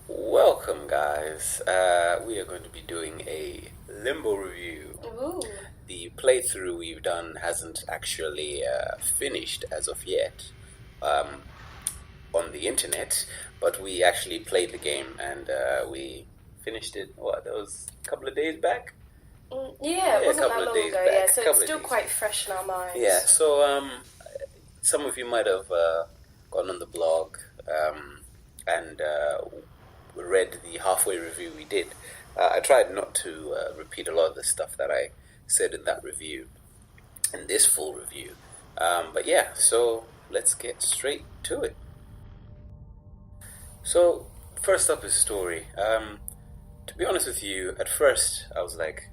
Welcome, guys. We are going to be doing a Limbo review. Ooh. The playthrough we've done hasn't actually finished as of yet on the internet, but we actually played the game and we finished it. That was a couple of days back. Yeah, it a wasn't couple that of long days ago. back. Yeah, so Couple it's of still days. quite fresh in our minds. Yeah. So some of you might have gone on the blog and read the halfway review we did. I tried not to repeat a lot of the stuff that I said in that review, in this full review. But yeah, so let's get straight to it. So, first up is story. To be honest with you, at first I was like,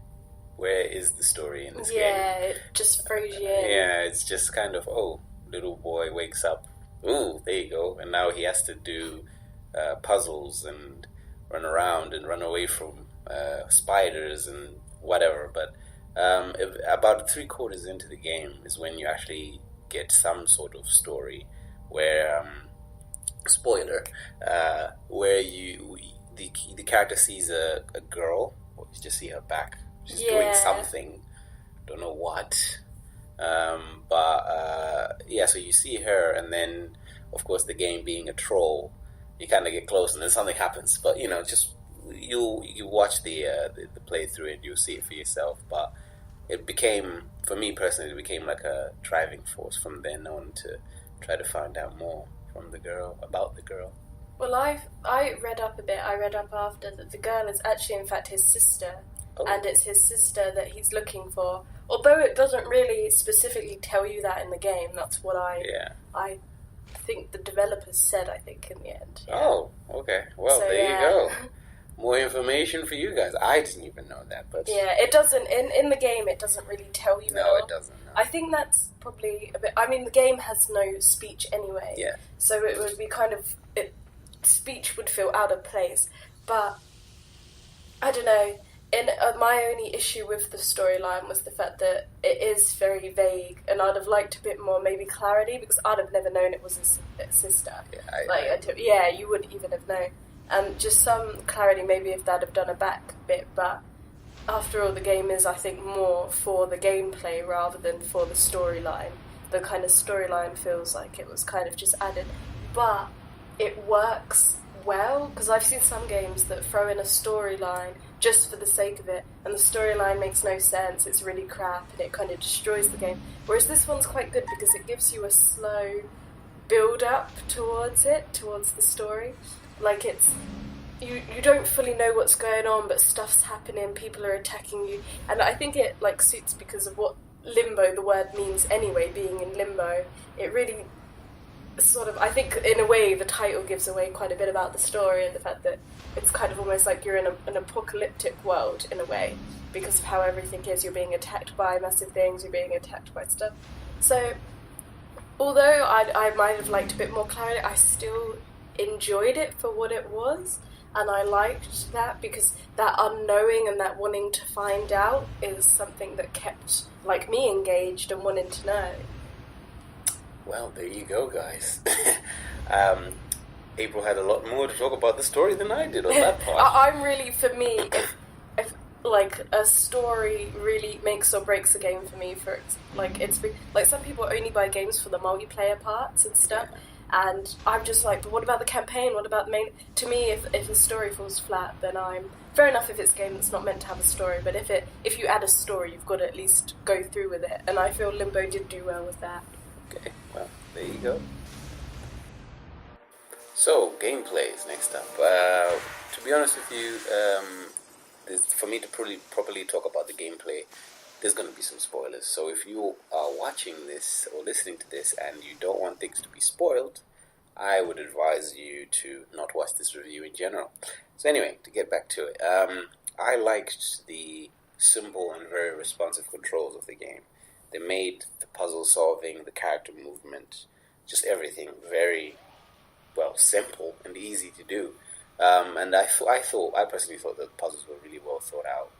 where is the story in this game? Yeah, it just throws you in. Yeah, it's just kind of, little boy wakes up. Ooh, there you go. And now he has to do puzzles and run around and run away from spiders and whatever. But about 3/4 into the game is when you actually get some sort of story where, spoiler, where the character sees a girl, or you just see her back. She's doing something, don't know what. So you see her, and then, of course, the game being a troll, you kind of get close, and then something happens. But just you watch the playthrough, and you'll see it for yourself. But it became, for me personally, it became like a driving force from then on to try to find out more from the girl, about the girl. Well, I read up a bit. I read up after that the girl is actually, in fact, his sister. Oh. And it's his sister that he's looking for. Although it doesn't really specifically tell you that in the game, that's what I think the developers said, I think, in the end. Yeah. Oh, okay. Well, so, there you go. More information for you guys. I didn't even know that, but... Yeah, it doesn't... In the game, it doesn't really tell you No, it doesn't. No. I think that's probably a bit... I mean, the game has no speech anyway. Yeah. So it would be kind of... speech would feel out of place. But, I don't know... my only issue with the storyline was the fact that it is very vague, and I'd have liked a bit more, maybe clarity, because I'd have never known it was his sister. Yeah, you wouldn't even have known. And just some clarity, maybe if they'd have done a back bit, but after all, the game is, I think, more for the gameplay rather than for the storyline. The kind of storyline feels like it was kind of just added, but it works well, because I've seen some games that throw in a storyline just for the sake of it, and the storyline makes no sense, it's really crap, and it kind of destroys the game. Whereas this one's quite good because it gives you a slow build-up towards the story. Like, it's... You don't fully know what's going on, but stuff's happening, people are attacking you, and I think it, suits because of what limbo, the word, means anyway, being in limbo. It really... sort of, I think, in a way, the title gives away quite a bit about the story, and the fact that it's kind of almost like you're in an apocalyptic world, in a way, because of how everything is. You're being attacked by massive things, you're being attacked by stuff. So, although I might have liked a bit more clarity, I still enjoyed it for what it was, and I liked that, because that unknowing and that wanting to find out is something that kept, me engaged and wanting to know. Well, there you go, guys. April had a lot more to talk about the story than I did on that part. I'm really, for me, if a story really makes or breaks a game for me, some people only buy games for the multiplayer parts and stuff, and I'm just like, but what about the campaign? What about the main? To me, if the story falls flat, then I'm... Fair enough if it's a game that's not meant to have a story, but if you add a story, you've got to at least go through with it, and I feel Limbo did do well with that. Okay, well, there you go. So, gameplay is next up. To be honest with you, for me to properly talk about the gameplay, there's going to be some spoilers. So if you are watching this or listening to this and you don't want things to be spoiled, I would advise you to not watch this review in general. So anyway, to get back to it, I liked the simple and very responsive controls of the game. They made the puzzle solving, the character movement, just everything very, simple and easy to do. And I personally thought that the puzzles were really well thought out.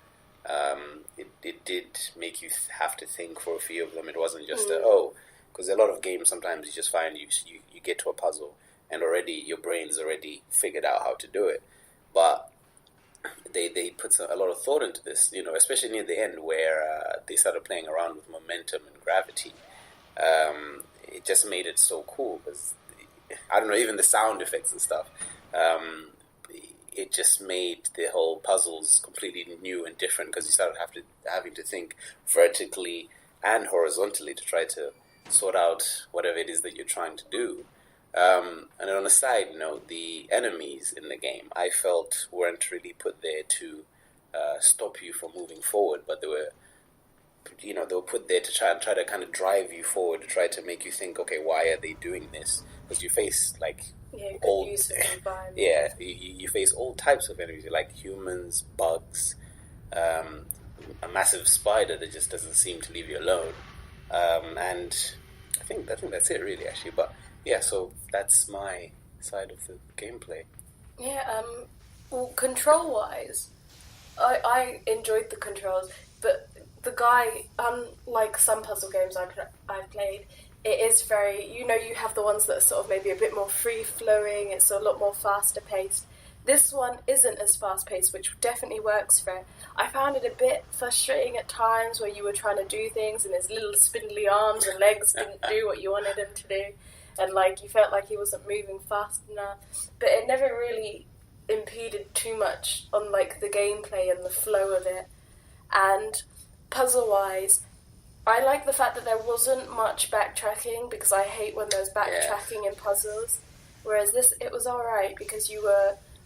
It did make you have to think for a few of them. It wasn't just because a lot of games sometimes you just find you get to a puzzle and already your brain's already figured out how to do it. but they put a lot of thought into this, especially near the end where they started playing around with momentum and gravity. It just made it so cool because, I don't know, even the sound effects and stuff, it just made the whole puzzles completely new and different because you started having to think vertically and horizontally to try to sort out whatever it is that you're trying to do. And on a side note, the enemies in the game, I felt weren't really put there to stop you from moving forward, but they were put there to try to kind of drive you forward, to try to make you think, okay, why are they doing this? Because you face old, you face all types of enemies, like humans, bugs, a massive spider that just doesn't seem to leave you alone, and I think that's it really, actually. But yeah, so that's my side of the gameplay. Yeah, well, control-wise, I enjoyed the controls, but the guy, unlike some puzzle games I've played, it is very, you have the ones that are sort of maybe a bit more free-flowing, it's a lot more faster-paced. This one isn't as fast-paced, which definitely works for it. I found it a bit frustrating at times where you were trying to do things and his little spindly arms and legs didn't do what you wanted him to do. And, you felt like he wasn't moving fast enough. But it never really impeded too much on, the gameplay and the flow of it. And puzzle-wise, I like the fact that there wasn't much backtracking, because I hate when there's backtracking in puzzles. Whereas this, it was alright, because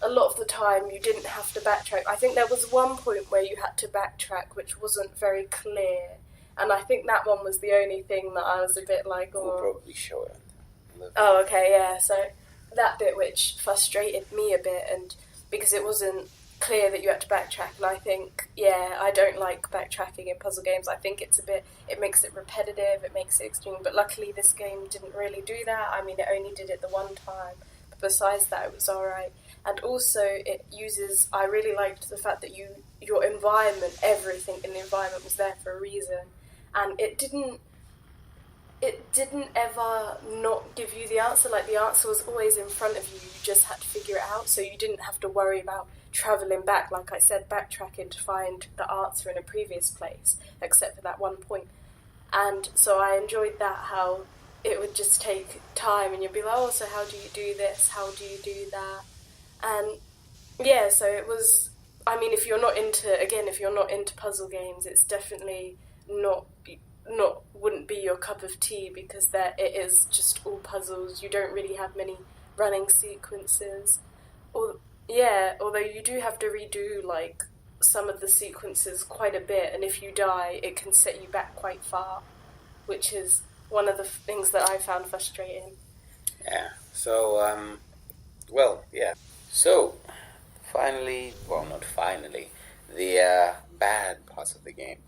a lot of the time, you didn't have to backtrack. I think there was one point where you had to backtrack, which wasn't very clear. And I think that one was the only thing that I was a bit like, oh... We'll probably show it. Oh, okay, yeah. So that bit which frustrated me a bit, and because it wasn't clear that you had to backtrack, and I think, I don't like backtracking in puzzle games. I think it makes it repetitive, it makes it extreme, but luckily this game didn't really do that. I mean, it only did it the one time, but besides that, it was alright. And also, I really liked the fact that your environment, everything in the environment was there for a reason, and it didn't ever not give you the answer. The answer was always in front of you. You just had to figure it out. So you didn't have to worry about travelling back, like I said, backtracking to find the answer in a previous place, except for that one point. And so I enjoyed that, how it would just take time and you'd be like, oh, so how do you do this? How do you do that? And yeah, so it was, I mean, if you're not into puzzle games, it's definitely wouldn't be your cup of tea, because it is just all puzzles. You don't really have many running sequences. Although you do have to redo some of the sequences quite a bit, and if you die, it can set you back quite far, which is one of the things that I found frustrating. Yeah. So, So, finally, not finally, the bad parts of the game.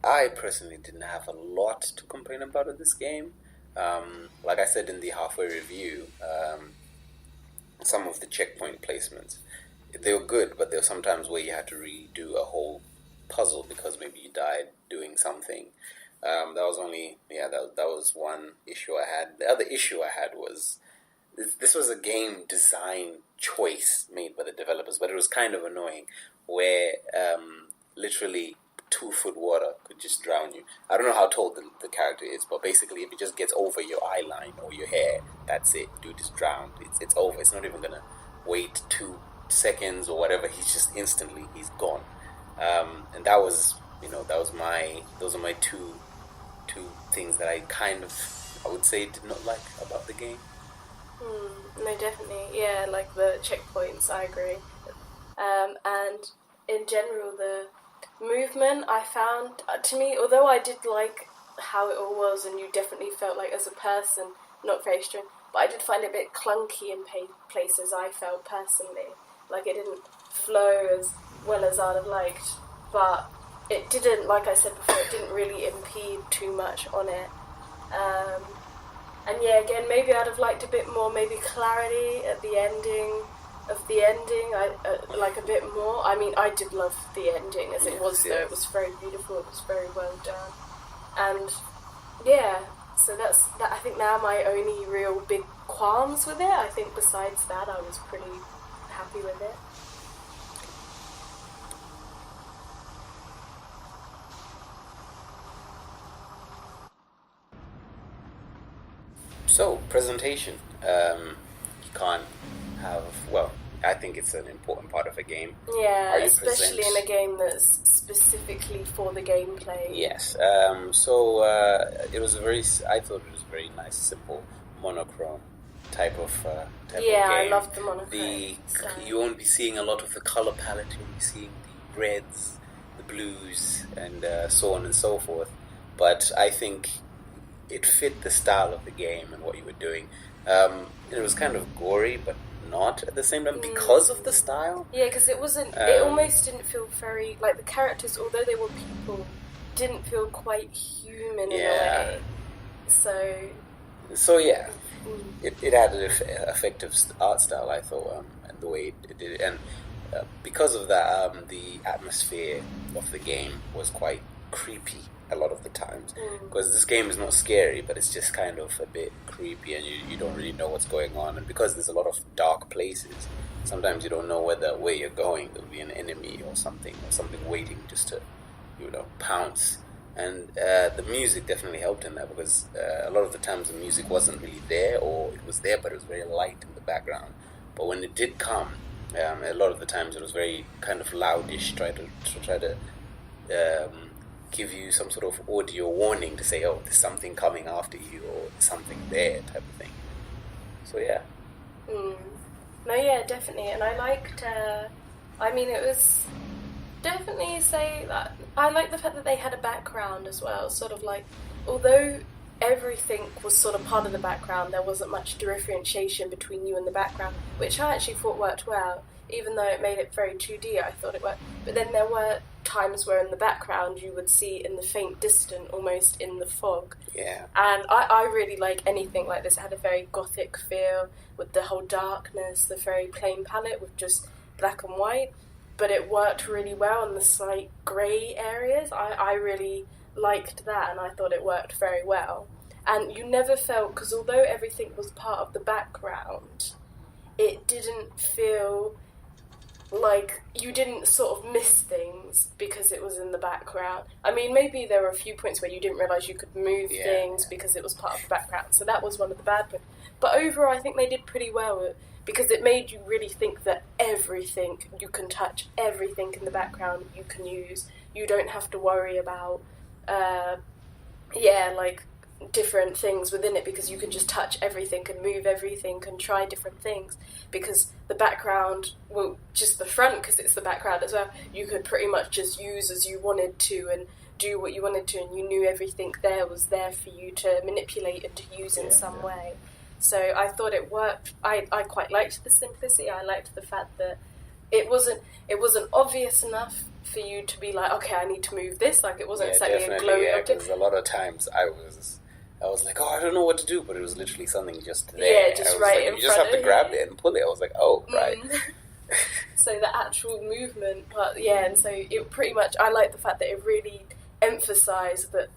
I personally didn't have a lot to complain about in this game. Like I said in the halfway review, some of the checkpoint placements, they were good, but there were sometimes where you had to redo a whole puzzle because maybe you died doing something. That was one issue I had. The other issue I had was, this was a game design choice made by the developers, but it was kind of annoying, where literally 2-foot water could just drown you. I don't know how tall the character is, but basically if it just gets over your eye line or your hair, that's it. Dude is drowned. It's over. It's not even gonna wait 2 seconds or whatever. He's gone. And that was, those are my two things that I would say did not like about the game. No, definitely. Yeah, the checkpoints, I agree. And in general, the movement, I found, to me, although I did like how it all was, and you definitely felt as a person, not very strong, but I did find it a bit clunky in places, I felt personally. It didn't flow as well as I'd have liked, but it didn't, like I said before, it didn't really impede too much on it. And yeah, again, maybe I'd have liked a bit more, maybe clarity at the ending. A bit more. I mean, I did love the ending as it was, though. It was very beautiful, it was very well done. And yeah, so that's that. I think now my only real big qualms with it. I think besides that, I was pretty happy happy with it. So, presentation. You can't have, well, I think it's an important part of a game. Yeah, especially in a game that's specifically for the gameplay. Yes. So, it was I thought it was a very nice, simple, monochrome type of game. I loved the monochrome. You won't be seeing a lot of the color palette. You'll be seeing the reds, the blues, and so on and so forth. But I think it fit the style of the game and what you were doing. It was kind of gory, but not at the same time because of the style. Yeah, because it wasn't. It almost didn't feel very like the characters, although they were people, didn't feel quite human in a way. So yeah, it had an effective art style, I thought, and the way it did it, and because of that, the atmosphere of the game was quite creepy a lot of the times, because this game is not scary, but it's just kind of a bit creepy, and you don't really know what's going on, and because there's a lot of dark places, sometimes you don't know where you're going. There'll be an enemy or something waiting just to, pounce. And the music definitely helped in that, because a lot of the times the music wasn't really there, or it was there but it was very light in the background. But when it did come, a lot of the times it was very kind of loudish, try to give you some sort of audio warning to say, oh, there's something coming after you, or there's something there, type of thing. So yeah. No, yeah, definitely. And I liked, it was definitely say that I like the fact that they had a background as well, sort of like, although everything was sort of part of the background, there wasn't much differentiation between you and the background, which I actually thought worked well. Even though it made it very 2D, I thought it worked. But then there were times where in the background you would see in the faint distant, almost in the fog. Yeah. And I really like anything like this. It had a very gothic feel with the whole darkness, the very plain palette with just black and white. But it worked really well in the slight grey areas. I really liked that, and I thought it worked very well. And you never felt, because although everything was part of the background, it didn't feel like you didn't sort of miss things because it was in the background. I mean, maybe there were a few points where you didn't realise you could move things because it was part of the background, so that was one of the bad points. But overall, I think they did pretty well, because it made you really think that everything you can touch, everything in the background you can use. You don't have to worry about, different things within it, because you can just touch everything and move everything and try different things, because the background, well, just the front, because it's the background as well, you could pretty much just use as you wanted to and do what you wanted to, and you knew everything there was there for you to manipulate and to use in some way. So I thought it worked. I quite liked the simplicity. I liked the fact that it wasn't obvious enough for you to be like, okay, I need to move this. Like, it wasn't exactly a glowing object. Because a lot of times I was like, oh, I don't know what to do, but it was literally something just there. Yeah, just right in front of you. You just have to grab it and pull it. I was like, oh, right. So the actual movement, and so it pretty much, I like the fact that it really emphasised that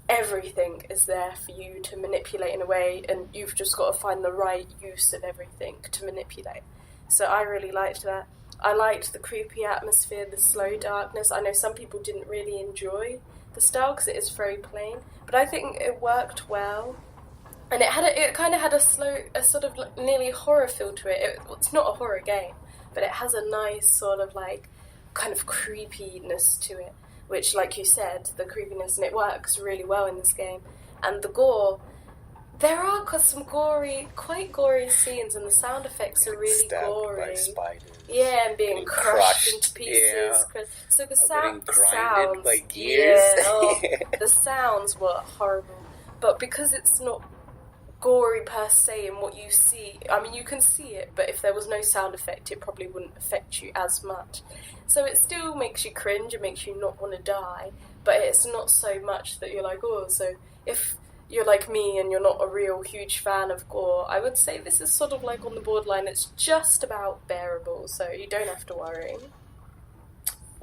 everything is there for you to manipulate in a way, and you've just got to find the right use of everything to manipulate. So I really liked that. I liked the creepy atmosphere, the slow darkness. I know some people didn't really enjoy the style because it is very plain, but I think it worked well. And it kind of had a sort of nearly horror feel to it. It's not a horror game, but it has a nice sort of like kind of creepiness to it, which, like you said, the creepiness, and it works really well in this game. And the gore, there are some quite gory scenes, and the sound effects are really gory. By spiders. Yeah, and being crushed into pieces. Yeah. So the sounds, by gears. The sounds were horrible. But because it's not gory per se in what you see, I mean, you can see it, but if there was no sound effect, it probably wouldn't affect you as much. So it still makes you cringe, it makes you not want to die, but it's not so much that you're like, oh, so if you're like me and you're not a real huge fan of gore, I would say this is sort of like on the borderline. It's just about bearable, so you don't have to worry.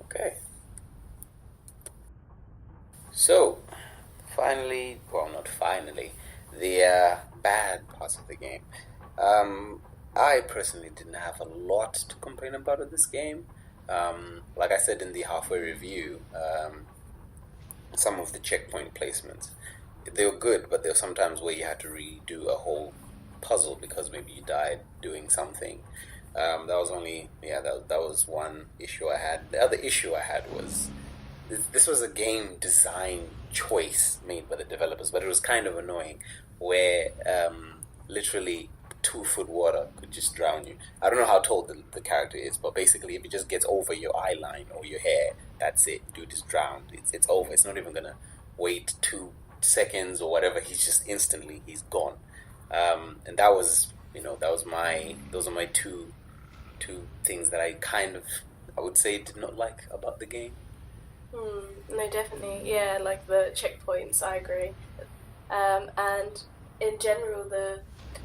Okay. So, not finally, the bad parts of the game. I personally didn't have a lot to complain about with this game. Like I said in the halfway review, some of the checkpoint placements, they were good, but there were sometimes where you had to redo a whole puzzle because maybe you died doing something. That was one issue I had. The other issue I had was this was a game design choice made by the developers, but it was kind of annoying where literally 2 foot water could just drown you. I don't know how tall the character is, but basically if it just gets over your eye line or your hair, that's it. Dude is drowned. It's over. It's not even gonna wait 2 seconds or whatever. He's gone. And that was those are my two things that I would say did not like about the game. No, definitely. Yeah, like the checkpoints, I agree. And in general, the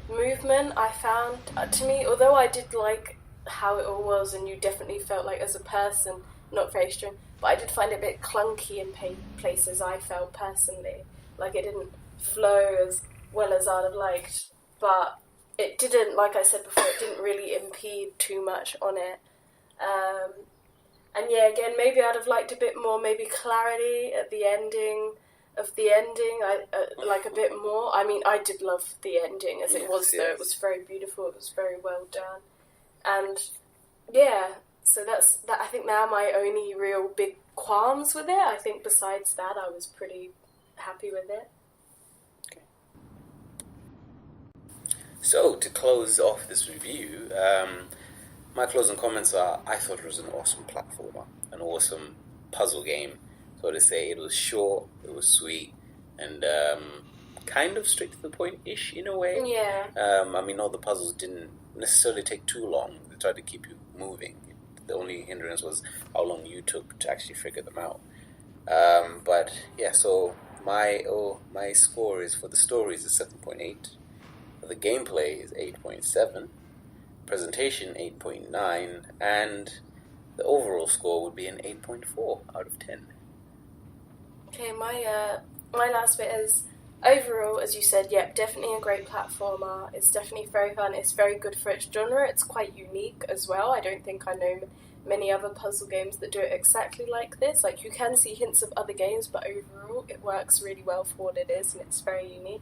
movement I found, to me, although I did like how it all was, and you definitely felt like as a person, not very strong, but I did find it a bit clunky in places, I felt personally. Like it didn't flow as well as I'd have liked, but it didn't, like I said before, it didn't really impede too much on it. And yeah, again, maybe I'd have liked a bit more, maybe clarity at the ending of the ending, like a bit more. I mean, I did love the ending as it was, though. It was very beautiful, it was very well done. And yeah, so that's that. I think now my only real big qualms with it. I think besides that, I was pretty happy with it. Okay. So, to close off this review, my closing comments are, I thought it was an awesome platformer, an awesome puzzle game. So to say, it was short, it was sweet, and kind of straight to the point-ish in a way. Yeah. I mean, all the puzzles didn't necessarily take too long. They tried to keep you moving. The only hindrance was how long you took to actually figure them out. But yeah, so my score is for the stories is 7.8. For the gameplay is 8.7. Presentation 8.9, and the overall score would be an 8.4 out of 10. Okay, my last bit is overall, as you said, yep, definitely a great platformer. It's definitely very fun. It's very good for its genre. It's quite unique as well. I don't think I know many other puzzle games that do it exactly like this. Like, you can see hints of other games, but overall it works really well for what it is, and it's very unique.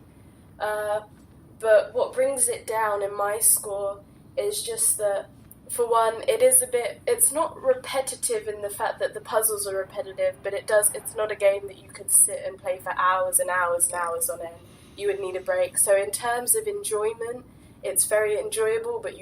But what brings it down in my score is just that, for one, it's not repetitive in the fact that the puzzles are repetitive, but it's not a game that you could sit and play for hours and hours and hours on end. You would need a break. So in terms of enjoyment, it's very enjoyable, but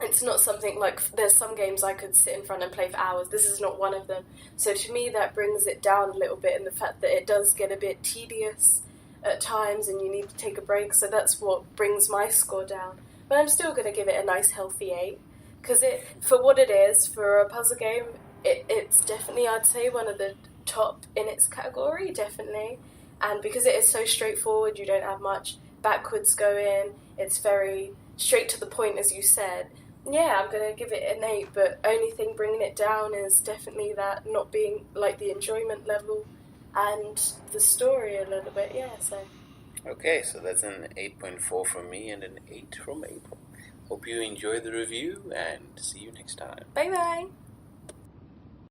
it's not something like, there's some games I could sit in front and play for hours. This is not one of them. So to me, that brings it down a little bit in the fact that it does get a bit tedious at times and you need to take a break. So that's what brings my score down. But I'm still going to give it a nice healthy 8, because for what it is, for a puzzle game, it's definitely, I'd say, one of the top in its category, definitely. And because it is so straightforward, you don't have much backwards going, it's very straight to the point, as you said. Yeah, I'm going to give it an 8, but only thing bringing it down is definitely that not being, like, the enjoyment level and the story a little bit, yeah, so... Okay, so that's an 8.4 from me and an 8 from April. Hope you enjoyed the review, and see you next time. Bye-bye!